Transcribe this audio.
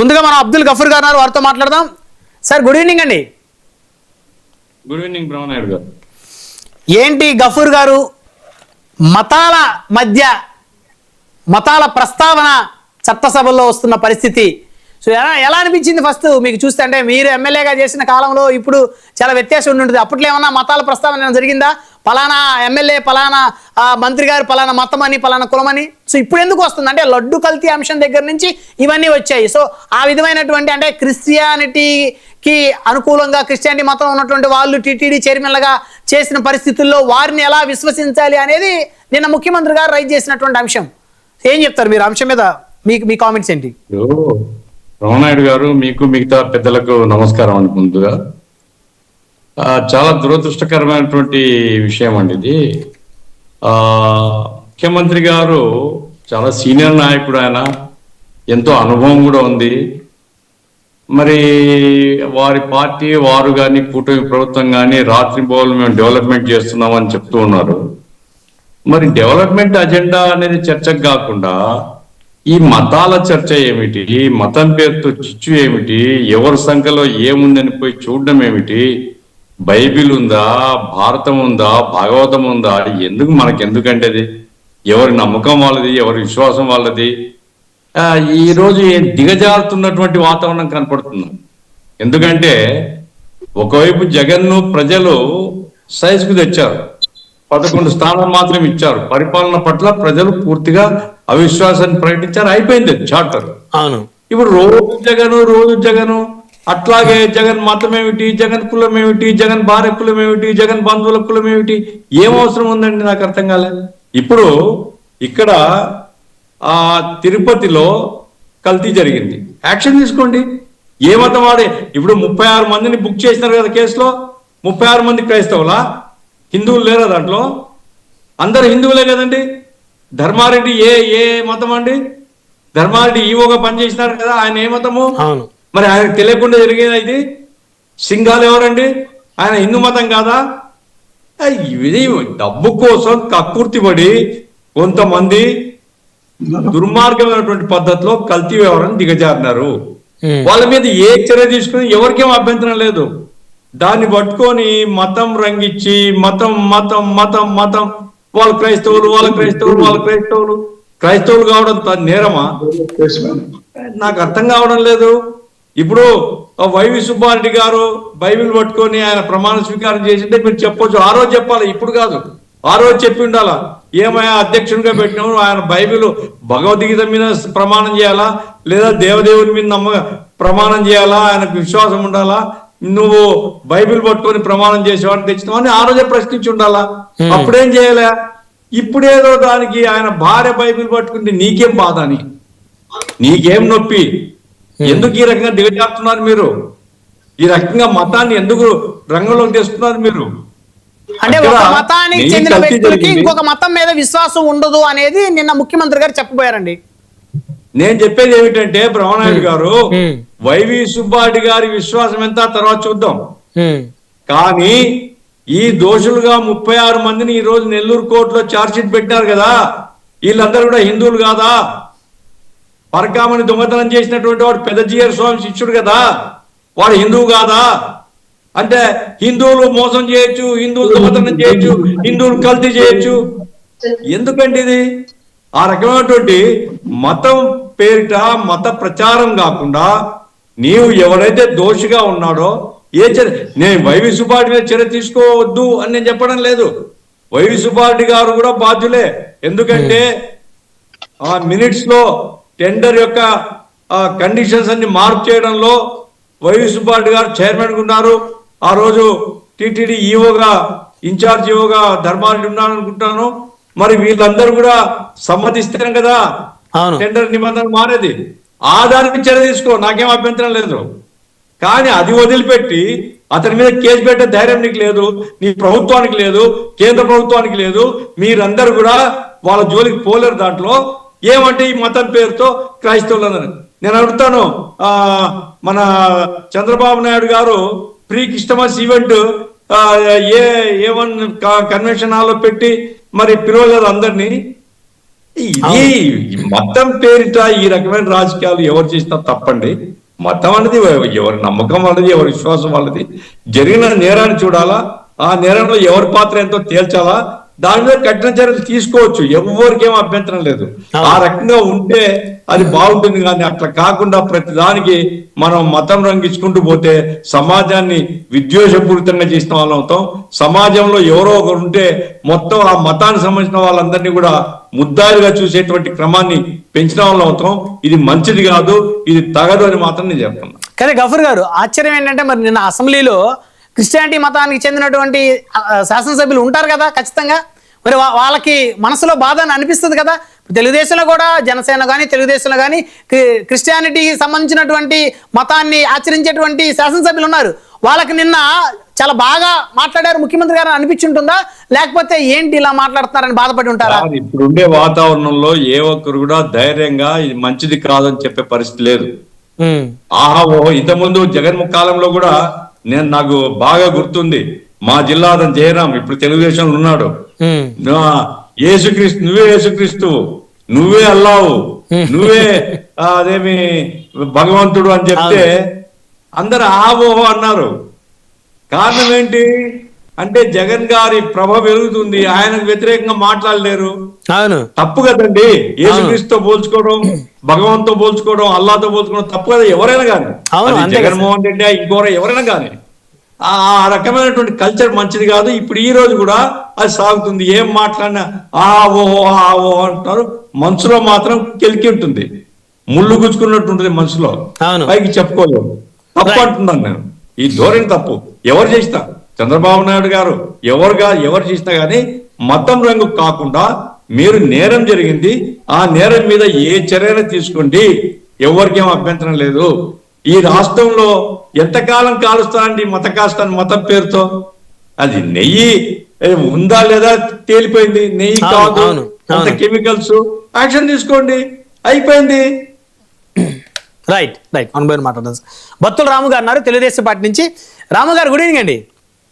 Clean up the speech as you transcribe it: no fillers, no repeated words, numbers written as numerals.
ముందుగా మనం అబ్దుల్ గఫూర్ గారు వారితో మాట్లాడదాం. సార్ గుడ్ ఈవినింగ్ అండి. గుడ్ ఈవినింగ్ బ్రహ్మనాయుడు గారు. ఏంటి గఫూర్ గారు, మతాల మధ్య మతాల ప్రస్తావన చట్టసభల్లో వస్తున్న పరిస్థితి సో ఎలా అనిపించింది ఫస్ట్ మీకు చూస్తే? అంటే మీరు ఎమ్మెల్యేగా చేసిన కాలంలో ఇప్పుడు చాలా వ్యత్యాసం ఉంటుంది. అప్పట్లో ఏమన్నా మతాల ప్రస్తావన జరిగిందా? పలానా ఎమ్మెల్యే పలానా మంత్రి గారు పలానా మతం అని పలానా కులమని. సో ఇప్పుడు ఎందుకు వస్తుంది అంటే లడ్డు కల్తీ అంశం దగ్గర నుంచి ఇవన్నీ వచ్చాయి. సో ఆ విధమైనటువంటి అంటే క్రిస్టియానిటీకి అనుకూలంగా క్రిస్టియానిటీ మతం ఉన్నటువంటి వాళ్ళు టీటీడీ చైర్మన్లుగా చేసిన పరిస్థితుల్లో వారిని ఎలా విశ్వసించాలి అనేది నిన్న ముఖ్యమంత్రి గారు రైజ్ చేసినటువంటి అంశం. ఏం చెప్తారు మీరు అంశం మీద? మీ కామెంట్స్ ఏంటి? బ్రహ్మనాయుడు గారు, మీకు మిగతా పెద్దలకు నమస్కారం అండి. ముందుగా చాలా దురదృష్టకరమైనటువంటి విషయం అండి ఇది. ముఖ్యమంత్రి గారు చాలా సీనియర్ నాయకుడు, ఆయన ఎంతో అనుభవం కూడా ఉంది. మరి వారి పార్టీ వారు కానీ కూటమి ప్రభుత్వం కానీ రాత్రింబవళ్ళు మేము డెవలప్మెంట్ చేస్తున్నామని చెప్తూ ఉన్నారు. మరి డెవలప్మెంట్ అజెండా అనేది చర్చకు కాకుండా ఈ మతాల చర్చ ఏమిటి, మతం పేరుతో చిచ్చు ఏమిటి, ఎవరి సంఖ్యలో ఏముందని పోయి చూడడం ఏమిటి, బైబిల్ ఉందా, భారతం ఉందా, భాగవతం ఉందా, ఎందుకు మనకెందుకంటే అది ఎవరి నమ్మకం వాళ్ళది, ఎవరి విశ్వాసం వాళ్ళది. ఈరోజు దిగజారుతున్నటువంటి వాతావరణం కనపడుతుంది. ఎందుకంటే ఒకవైపు జగన్ను ప్రజలు సైజుకు తెచ్చారు, 11 స్థానాలు మాత్రం ఇచ్చారు, పరిపాలన పట్ల ప్రజలు పూర్తిగా అవిశ్వాసాన్ని ప్రకటించారు, అయిపోయింది చార్టర్. అవును. ఇప్పుడు రోజు జగను అట్లాగే జగన్ మతం ఏమిటి, జగన్ కులం ఏమిటి, జగన్ భార్య కులం ఏమిటి, జగన్ బంధువుల కులం ఏమిటి, ఏం అవసరం ఉందండి? నాకు అర్థం కాలేదు. ఇప్పుడు ఇక్కడ తిరుపతిలో కల్తీ జరిగింది, యాక్షన్ తీసుకోండి. ఏ మతం వాడే? ఇప్పుడు 36 మందిని బుక్ చేసినారు కదా కేసులో. 36 మంది క్రైస్తవులా? హిందువులు లేరా దాంట్లో? అందరు హిందువులే కదండి. ధర్మారెడ్డి ఏ మతం అండి? ధర్మారెడ్డి ఈవోగా పనిచేసినారు కదా, ఆయన ఏ మతము? మరి ఆయనకు తెలియకుండా జరిగేది ఇది. సింగాలు ఎవరండి? ఆయన హిందూ మతం కాదా? ఇది డబ్బు కోసం కక్కుర్తిపడి కొంతమంది దుర్మార్గమైనటువంటి పద్ధతిలో కల్తీ వ్యవహారం దిగజారినారు. వాళ్ళ మీద ఏ చర్య తీసుకుని ఎవరికేం అభ్యంతరం లేదు. దాన్ని పట్టుకొని మతం రంగిచ్చి మతం మతం మతం మతం వాళ్ళు క్రైస్తవులు, క్రైస్తవులు కావడం నేరమా? నాకు అర్థం కావడం లేదు. ఇప్పుడు వైవి సుబ్బారెడ్డి గారు బైబిల్ పట్టుకొని ఆయన ప్రమాణ స్వీకారం చేసింటే మీరు చెప్పొచ్చు, ఆ రోజు చెప్పాలి, ఇప్పుడు కాదు. ఆ రోజు చెప్పి ఉండాలా. ఏమయ్యా అధ్యక్షునిగా పెట్టినప్పుడు ఆయన బైబిల్ భగవద్గీత మీద ప్రమాణం చేయాలా, లేదా దేవదేవుని మీద ప్రమాణం చేయాలా, ఆయనకు విశ్వాసం ఉండాలా, నువ్వు బైబిల్ పట్టుకొని ప్రమాణం చేసేవాడిని తెచ్చినావు అని ఆ రోజే ప్రశ్నించి ఉండాలా. అప్పుడేం చేయలే. ఇప్పుడేదో దానికి ఆయన భార్య బైబిల్ పట్టుకుంటే నీకేం బాధ అని, నీకేం నొప్పి? ఎందుకు ఈ రకంగా దిగజారుతున్నారు మీరు? ఈ రకంగా మతాన్ని ఎందుకు రంగంలోకి తెస్తున్నారు మీరు? అంటే ఒక మతానికి చెందిన వ్యక్తులకి ఇంకొక మతం మీద విశ్వాసం ఉండదు అనేది నిన్న ముఖ్యమంత్రి గారు చెప్పబోయారండి. నేను చెప్పేది ఏమిటంటే బ్రహ్మనాయుడు గారు, వైవి సుబ్బారెడ్డి గారి విశ్వాసం ఎంత తర్వాత చూద్దాం. కానీ ఈ దోషులుగా 36 మందిని ఈ రోజు నెల్లూరు కోర్టులో ఛార్జ్షీట్ పెట్టినారు కదా, వీళ్ళందరూ కూడా హిందువులు కాదా? పరకామని దొంగతనం చేసినటువంటి వాడు పెద్దజీయర్ స్వామి శిష్యుడు కదా, వాడు హిందువు కాదా? అంటే హిందువులు మోసం చేయొచ్చు, హిందువులు దొంగతనం చేయొచ్చు, హిందువులు కల్తీ చేయొచ్చు. ఎందుకంటే ఇది ఆ రకమైనటువంటి మతం పేరిట మత ప్రచారం కాకుండా నీవు ఎవరైతే దోషిగా ఉన్నాడో నేను వైవి సుబ్బారెడ్డి మీద చర్య తీసుకోవద్దు అని నేను చెప్పడం లేదు. వైవి సుబ్బారెడ్డి గారు కూడా బాధ్యులే. ఎందుకంటే ఆ మినిట్స్ లో టెండర్ యొక్క కండిషన్స్ అన్ని మార్పు చేయడంలో వైవి సుబ్బారెడ్డి గారు చైర్మన్ ఉన్నారు. ఆ రోజు టిటిడి ఈఓగా ఇన్ఛార్జ్ ఈఓగా ధర్మారెడ్డి ఉన్నాను అనుకుంటాను. మరి వీళ్ళందరూ కూడా సమ్మతిస్తేనే కదా టెండర్ నిబంధనలు మారేది. ఆ దానికి చర్య తీసుకో, నాకేం అభ్యంతరం లేదు. కానీ అది వదిలిపెట్టి అతని మీద కేసు పెట్టే ధైర్యం నీకు లేదు, నీ ప్రభుత్వానికి లేదు, కేంద్ర ప్రభుత్వానికి లేదు. మీరందరూ కూడా వాళ్ళ జోలికి పోలేరు. దాంట్లో ఏమంటే ఈ మతం పేరుతో క్రైస్తవులందరూ నేను అడుగుతాను. మన చంద్రబాబు నాయుడు గారు pre Christmas event A1 convention హాల్లో పెట్టి మరి పిలవలేదు అందరినీ. ఇది మతం పేరిట ఈ రకమైన రాజకీయాలు ఎవరు చేసినా తప్పండి. మతం అనేది ఎవరి నమ్మకం వాళ్ళది, ఎవరి విశ్వాసం వాళ్ళది. జరిగిన నేరాన్ని చూడాలా, ఆ నేరంలో ఎవరి పాత్ర ఎంతో తేల్చాలా, దాని మీద కఠిన చర్యలు తీసుకోవచ్చు, ఎవరికి ఏం అభ్యంతరం లేదు. ఆ రకంగా ఉంటే అది బాగుంటుంది. కానీ అట్లా కాకుండా ప్రతి దానికి మనం మతం రంగించుకుంటూ పోతే సమాజాన్ని విద్వేషపూరితంగా చేసిన వాళ్ళం అవుతాం. సమాజంలో ఎవరో ఒకరు ఉంటే మొత్తం ఆ మతానికి సంబంధించిన వాళ్ళందరినీ కూడా ముద్దాయిలుగా చూసేటువంటి క్రమాన్ని పెంచిన వాళ్ళం అవుతాం. ఇది మంచిది కాదు, ఇది తగదు అని మాత్రం నేను చెప్తున్నా. కానీ గఫూర్ గారు, ఆశ్చర్యం ఏంటంటే మరి నిన్న అసెంబ్లీలో క్రిస్టియానిటీ మతానికి చెందినటువంటి శాసనసభ్యులు ఉంటారు కదా ఖచ్చితంగా. మరి వాళ్ళకి మనసులో బాధ అని అనిపిస్తుంది కదా. తెలుగుదేశంలో కూడా జనసేన కానీ తెలుగుదేశంలో కానీ క్రిస్టియానిటీకి సంబంధించినటువంటి మతాన్ని ఆచరించేటువంటి శాసనసభ్యులు ఉన్నారు. వాళ్ళకి నిన్న చాలా బాగా మాట్లాడారు ముఖ్యమంత్రి గారు అనిపించుంటుందా, లేకపోతే ఏంటి ఇలా మాట్లాడుతున్నారని బాధపడి ఉంటారా? ఇప్పుడు ఉండే వాతావరణంలో ఏ ఒక్కరు కూడా ధైర్యంగా ఇది మంచిది కాదని చెప్పే పరిస్థితి లేదు. ఆహా ఓహో, ఇంతకుముందు జగన్ కాలంలో కూడా నాకు బాగా గుర్తుంది, మా జిల్లా అతను జయరాం ఇప్పుడు తెలుగుదేశంలో ఉన్నాడు. యేసుక్రీస్తు, నువ్వే యేసుక్రీస్తు, నువ్వే అల్లావు, నువ్వే అదేమి భగవంతుడు అని చెప్తే అందరు ఆవోహో అన్నారు. కారణం ఏంటి అంటే జగన్ గారి ప్రభ పెరుగుతుంది, ఆయనకు వ్యతిరేకంగా మాట్లాడలేరు. తప్పు కదండి. యేసుక్రీస్తుతో పోల్చుకోవడం, భగవంతుతో పోల్చుకోవడం, అల్లాతో పోల్చుకోవడం తప్పు కదా ఎవరైనా కానీ. జగన్మోహన్ రెడ్డి ఇంకోరు ఎవరైనా కానీ ఆ రకమైనటువంటి కల్చర్ మంచిది కాదు. ఇప్పుడు ఈ రోజు కూడా అది సాగుతుంది. ఏం మాట్లాడినా ఓహో అంటున్నారు, మనసులో మాత్రం కెలికి ఉంటుంది, ముళ్ళు గుచ్చుకున్నట్టు ఉంటుంది మనసులో, పైకి చెప్పుకోలేము. తప్పు అంటున్నాను నేను. ఈ ధోరణి తప్పు. ఎవరు చేసినా, చంద్రబాబు నాయుడు గారు ఎవరు చేసినా కానీ మతం రంగు కాకుండా మీరు నేరం జరిగింది, ఆ నేరం మీద ఏ చర్యలు తీసుకోండి, ఎవరికేం అభ్యంతరం లేదు. ఈ రాష్ట్రంలో ఎంతకాలం కాలుస్తారండి మత కాస్తాను మతం పేరుతో? అది నెయ్యి ఉందా లేదా తేలిపోయింది, నెయ్యి కాదు, అంత కెమికల్స్, యాక్షన్ తీసుకోండి, అయిపోయింది. రైట్. మాట్లాడదాం. బత్తుల రాము గారు అన్నారు తెలుగుదేశం పార్టీ నుంచి. రాము గారు, గుడ్ ఈవినింగ్ అండి.